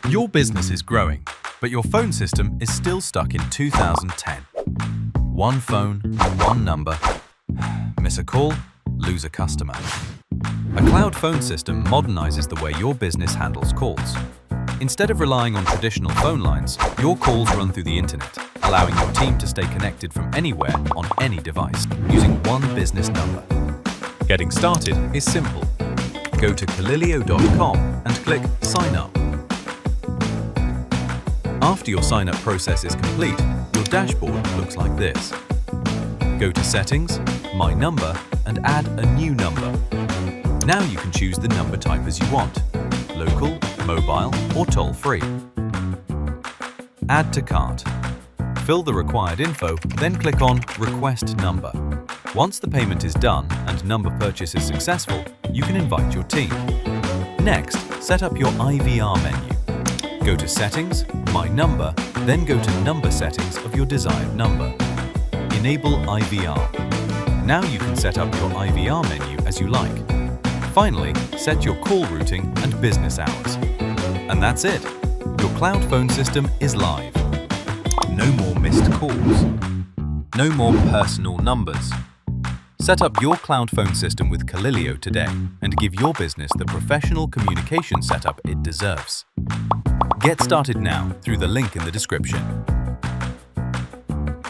Your business is growing, but your phone system is still stuck in 2010. One phone, one number. Miss a call, lose a customer. A cloud phone system modernizes the way your business handles calls. Instead of relying on traditional phone lines, your calls run through the internet, allowing your team to stay connected from anywhere on any device using one business number. Getting started is simple. Go to Calilio.com and click Sign Up. After your sign-up process is complete, your dashboard looks like this. Go to Settings, My Number, and add a new number. Now you can choose the number type as you want: local, mobile, or toll-free. Add to cart. Fill the required info, then click on Request Number. Once the payment is done and number purchase is successful, you can invite your team. Next, set up your IVR menu. Go to Settings, My Number, then go to Number Settings of your desired number. Enable IVR. Now you can set up your IVR menu as you like. Finally, set your call routing and business hours. And that's it. Your cloud phone system is live. No more missed calls. No more personal numbers. Set up your cloud phone system with Calilio today and give your business the professional communication setup it deserves. Get started now through the link in the description.